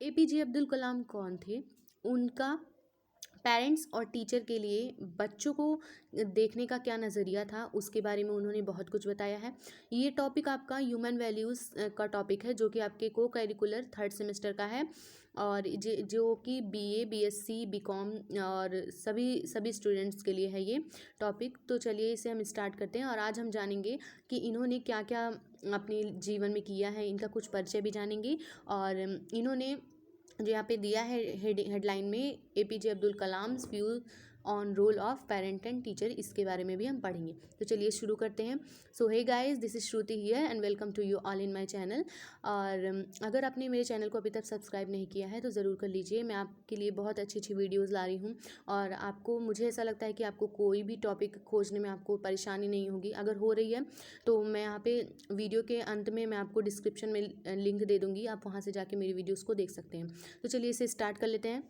APJ Abdul कलाम कौन थे? उनका पेरेंट्स और टीचर के लिए बच्चों को देखने का क्या नज़रिया था, उसके बारे में उन्होंने बहुत कुछ बताया है। ये टॉपिक आपका ह्यूमन वैल्यूज़ का टॉपिक है, जो कि आपके को करिकुलर थर्ड सेमेस्टर का है, और जो कि बीए, बीएससी, बीकॉम और सभी सभी स्टूडेंट्स के लिए है ये टॉपिक। तो चलिए इसे हम स्टार्ट करते हैं, और आज हम जानेंगे कि इन्होंने क्या क्या अपने जीवन में किया है, इनका कुछ परिचय भी जानेंगे। और इन्होंने जो यहाँ पे दिया है हेडलाइन में, APJ Abdul Kalam's view on roll of parent and teacher, इसके बारे में भी हम पढ़ेंगे। तो चलिए शुरू करते हैं। So hey guys, this is Shruti here and welcome to you all in my channel. और अगर आपने मेरे चैनल को अभी तक सब्सक्राइब नहीं किया है तो ज़रूर कर लीजिए। मैं आपके लिए बहुत अच्छी अच्छी वीडियोज़ ला रही हूँ, और आपको, मुझे ऐसा लगता है कि आपको कोई भी टॉपिक खोजने में आपको परेशानी नहीं होगी। अगर हो रही है तो मैं यहाँ पे वीडियो के अंत में मैं आपको डिस्क्रिप्शन में लिंक दे दूँगी, आप वहाँ से जाके मेरी वीडियोज़ को देख सकते हैं। तो चलिए इसे स्टार्ट कर लेते हैं।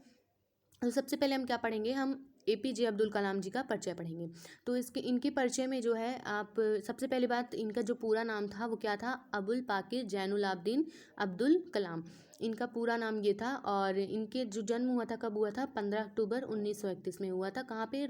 तो सबसे पहले हम क्या पढ़ेंगे, हम एपीजे अब्दुल कलाम जी का परिचय पढ़ेंगे। तो इसके इनके परिचय में जो है, आप सबसे पहली बात, इनका जो पूरा नाम था वो क्या था? अबुल पाकिर जैनुल आबदीन अब्दुल कलाम, इनका पूरा नाम ये था। और इनके जो जन्म हुआ था, कब हुआ था? 15 अक्टूबर 1931 में हुआ था। कहाँ पे?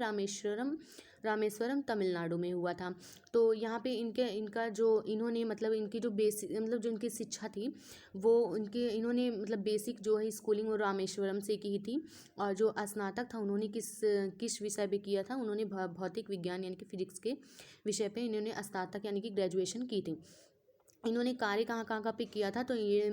रामेश्वरम तमिलनाडु में हुआ था। तो यहाँ पे इनका जो इन्होंने, मतलब इनकी जो बेसिक, मतलब जो इनकी शिक्षा थी वो इन्होंने मतलब बेसिक जो है स्कूलिंग वो रामेश्वरम से की थी। और जो स्नातक था उन्होंने किस किस विषय पे किया था? उन्होंने भौतिक विज्ञान यानी कि फिजिक्स के विषय पे इन्होंने स्नातक यानी कि ग्रेजुएशन की थी। इन्होंने कार्य कहाँ कहाँ पे किया था? तो ये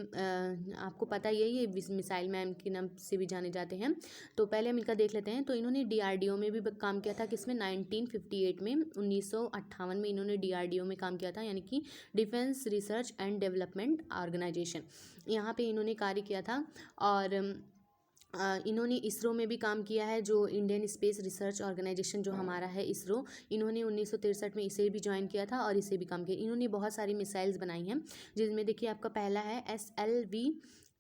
आपको पता ही है, ये मिसाइल मैन के नाम से भी जाने जाते हैं। तो पहले हम इनका देख लेते हैं। तो इन्होंने डीआरडीओ में भी काम किया था। किसमें? 1958 में, 1958 में इन्होंने डीआरडीओ में काम किया था, यानी कि defence research and development organization, यहाँ पे इन्होंने कार्य किया था। और इन्होंने इसरो में भी काम किया है, जो इंडियन स्पेस रिसर्च ऑर्गेनाइजेशन जो हमारा है इसरो, इन्होंने 1963 में इसे भी ज्वाइन किया था और इसे भी काम किया। इन्होंने बहुत सारी मिसाइल्स बनाई हैं, जिसमें देखिए आपका पहला है SLV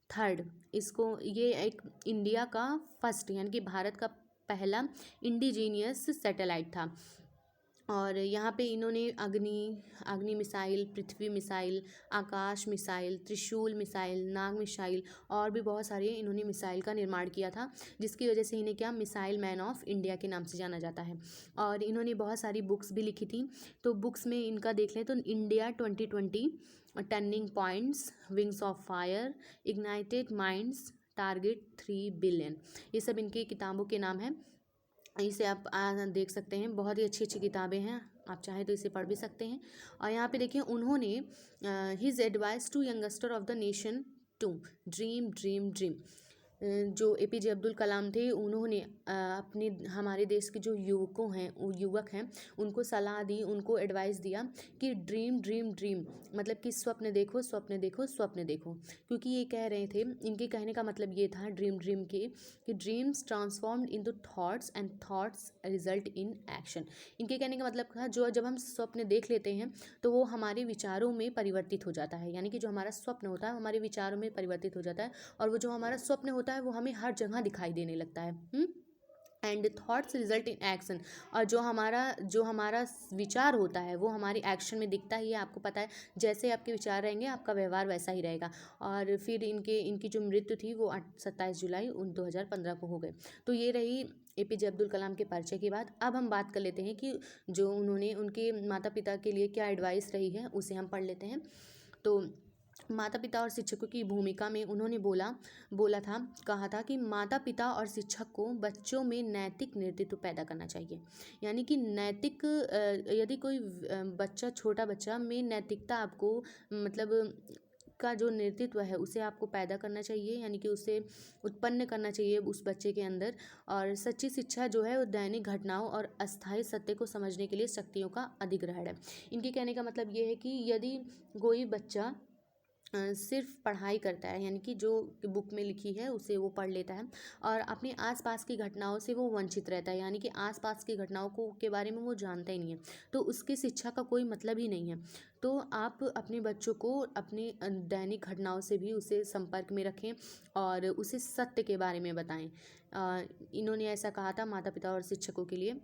थर्ड। इसको, ये एक इंडिया का फर्स्ट यानी कि भारत का पहला इंडिजीनियस सैटेलाइट था। और यहाँ पे इन्होंने अग्नि मिसाइल, पृथ्वी मिसाइल, आकाश मिसाइल, त्रिशूल मिसाइल, नाग मिसाइल और भी बहुत सारे इन्होंने मिसाइल का निर्माण किया था, जिसकी वजह से इन्हें क्या, मिसाइल मैन ऑफ इंडिया के नाम से जाना जाता है। और इन्होंने बहुत सारी बुक्स भी लिखी थी। तो बुक्स में इनका देख लें तो India 2020, turning points, wings of fire, ignited minds, target 3 billion, ये सब इनकी किताबों के नाम हैं। इसे आप देख सकते हैं, बहुत ही अच्छी अच्छी किताबें हैं, आप चाहें तो इसे पढ़ भी सकते हैं। और यहाँ पे देखिए, उन्होंने his advice to youngster of the nation to dream dream dream, जो एपीजे अब्दुल कलाम थे, उन्होंने अपने, हमारे देश के जो युवक हैं उनको सलाह दी, उनको एडवाइस दिया कि ड्रीम ड्रीम ड्रीम, मतलब कि स्वप्न देखो स्वप्न देखो स्वप्न देखो। क्योंकि ये कह रहे थे, इनके कहने का मतलब ये था ड्रीम ड्रीम के, कि dreams transformed into thoughts and thoughts result in action. इनके कहने का मतलब था, जो जब हम स्वप्न देख लेते हैं तो वो हमारे विचारों में परिवर्तित हो जाता है, यानी कि जो हमारा स्वप्न होता है हमारे विचारों में परिवर्तित हो जाता है, और वो जो हमारा स्वप्न होता है वो हमें हर जगह दिखाई देने लगता है। And thoughts result in action, और जो हमारा विचार होता है वो हमारे एक्शन में दिखता ही है। आपको पता है, जैसे आपके विचार रहेंगे आपका व्यवहार वैसा ही रहेगा। और फिर इनकी जो मृत्यु थी वो 27 जुलाई 2015 को हो गए। तो ये रही एपीजे अब्दुल कलाम के परिचय की बात। अब हम बात कर लेते हैं कि जो उन्होंने, उनके माता पिता के लिए क्या एडवाइस रही है, उसे हम पढ़ लेते हैं। तो माता पिता और शिक्षकों की भूमिका में उन्होंने कहा था कि माता पिता और शिक्षक को बच्चों में नैतिक नेतृत्व पैदा करना चाहिए। यानी कि नैतिक, यदि कोई बच्चा, छोटा बच्चा में नैतिकता आपको, मतलब का जो नेतृत्व है उसे आपको पैदा करना चाहिए, यानी कि उसे उत्पन्न करना चाहिए उस बच्चे के अंदर। और सच्ची शिक्षा जो है वो दैनिक घटनाओं और अस्थायी सत्य को समझने के लिए शक्तियों का अधिग्रहण है। इनके कहने का मतलब ये है कि यदि कोई बच्चा सिर्फ पढ़ाई करता है, यानी कि जो बुक में लिखी है उसे वो पढ़ लेता है, और अपने आसपास की घटनाओं से वो वंचित रहता है, यानी कि आसपास की घटनाओं के बारे में वो जानता ही नहीं है, तो उसकी शिक्षा का कोई मतलब ही नहीं है। तो आप अपने बच्चों को अपनी दैनिक घटनाओं से भी उसे संपर्क में रखें और उसे सत्य के बारे में बताएं। इन्होंने ऐसा कहा था माता पिता और शिक्षकों के लिए।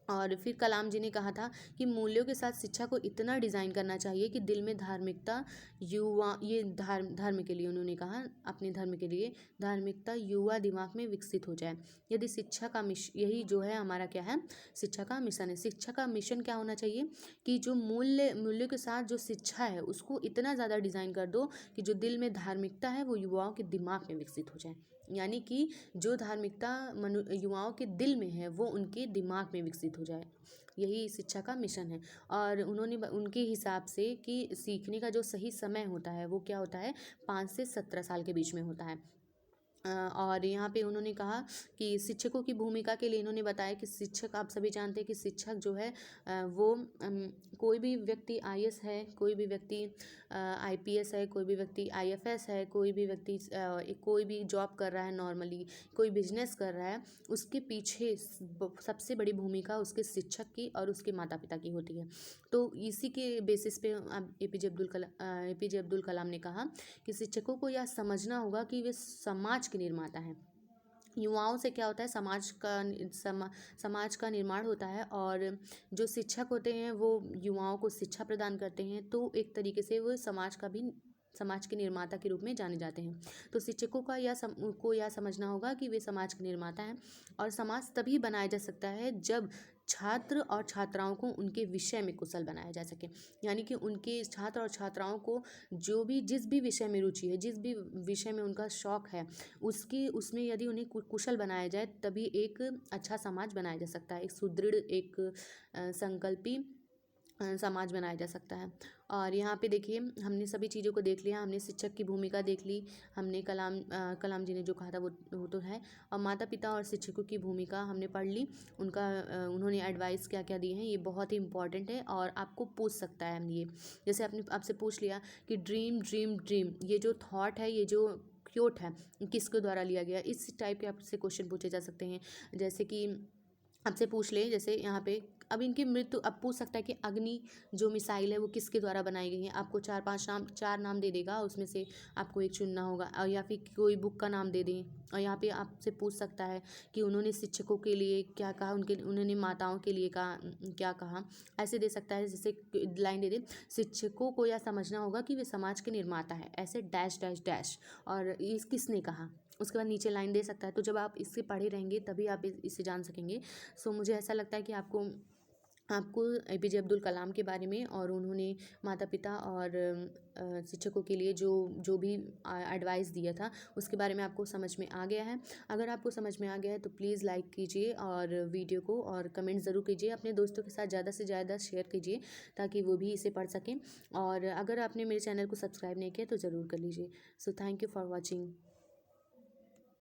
और फिर कलाम जी ने कहा था कि मूल्यों के साथ शिक्षा को इतना डिज़ाइन करना चाहिए कि दिल में धार्मिकता युवा ये धर्म के लिए उन्होंने कहा, अपने धर्म के लिए धार्मिकता युवा दिमाग में विकसित हो जाए। यदि शिक्षा का यही जो है हमारा क्या है, शिक्षा का मिशन है। शिक्षा का मिशन क्या होना चाहिए कि जो मूल्यों के साथ जो शिक्षा है उसको इतना ज़्यादा डिज़ाइन कर दो कि जो दिल में धार्मिकता है वो युवाओं के दिमाग में विकसित हो जाए। यानी कि जो धार्मिकता युवाओं के दिल में है वो उनके दिमाग में विकसित हो जाए। यही शिक्षा का मिशन है। और उन्होंने उनके हिसाब से कि सीखने का जो सही समय होता है वो क्या होता है, 5 से 17 साल के बीच में होता है। और यहाँ पे उन्होंने कहा कि शिक्षकों की भूमिका के लिए इन्होंने बताया कि शिक्षक, आप सभी जानते हैं कि शिक्षक जो है वो कोई भी व्यक्ति आईएएस है, कोई भी व्यक्ति आईपीएस है, कोई भी व्यक्ति आईएफएस है, कोई भी व्यक्ति कोई भी जॉब कर रहा है, नॉर्मली कोई बिजनेस कर रहा है, उसके पीछे सबसे बड़ी भूमिका उसके शिक्षक की और उसके माता पिता की होती है। तो इसी के बेसिस पे अब एपीजे अब्दुल कलाम ने कहा कि शिक्षकों को यह समझना होगा कि वे समाज के निर्माता हैं। युवाओं से क्या होता है, समाज का निर्माण होता है, और जो शिक्षक होते हैं वो युवाओं को शिक्षा प्रदान करते हैं, तो एक तरीके से वो समाज के निर्माता के रूप में जाने जाते हैं। तो शिक्षकों का को यह समझना होगा कि वे समाज के निर्माता हैं, और समाज तभी बनाया जा सकता है जब छात्र और छात्राओं को उनके विषय में कुशल बनाया जा सके। यानी कि उनके छात्र और छात्राओं को जिस भी विषय में रुचि है, जिस भी विषय में उनका शौक है, उसमें यदि उन्हें कुशल बनाया जाए तभी एक अच्छा समाज बनाया जा सकता है, एक सुदृढ़, एक संकल्पी समाज बनाया जा सकता है। और यहाँ पे देखिए हमने सभी चीज़ों को देख लिया, हमने शिक्षक की भूमिका देख ली, हमने कलाम जी ने जो कहा था वो तो है, और माता पिता और शिक्षकों की भूमिका हमने पढ़ ली, उन्होंने एडवाइस क्या क्या दिए हैं, ये बहुत ही इंपॉर्टेंट है और आपको पूछ सकता है। ये जैसे आपसे पूछ लिया कि ड्रीम ड्रीम ड्रीम, ये जो थॉट है, ये जो क्योट है, किसके द्वारा लिया गया, इस टाइप के आपसे क्वेश्चन पूछे जा सकते हैं। जैसे कि आपसे पूछ ले, जैसे यहाँ पे अब इनकी मृत्यु, अब पूछ सकता है कि अग्नि जो मिसाइल है वो किसके द्वारा बनाई गई है, आपको 4 नाम दे देगा, उसमें से आपको एक चुनना होगा, और या फिर कोई बुक का नाम दे दें। और यहाँ पे आपसे पूछ सकता है कि उन्होंने शिक्षकों के लिए क्या कहा, उन्होंने माताओं के लिए क्या कहा, ऐसे दे सकता है। जैसे लाइन दे दे, शिक्षकों को यह समझना होगा कि वे समाज के निर्माता है, ऐसे डैश डैश डैश, और इस किसने कहा, उसके बाद नीचे लाइन दे सकता है। तो जब आप इससे पढ़े रहेंगे तभी आप इसे जान सकेंगे। सो मुझे ऐसा लगता है कि आपको एपीजे अब्दुल कलाम के बारे में, और उन्होंने माता पिता और शिक्षकों के लिए जो भी एडवाइस दिया था उसके बारे में आपको समझ में आ गया है। अगर आपको समझ में आ गया है तो प्लीज़ लाइक कीजिए और वीडियो को, और कमेंट ज़रूर कीजिए, अपने दोस्तों के साथ ज़्यादा से ज़्यादा शेयर कीजिए ताकि वो भी इसे पढ़ सकें। और अगर आपने मेरे चैनल को सब्सक्राइब नहीं किया तो ज़रूर कर लीजिए। So thank you for watching.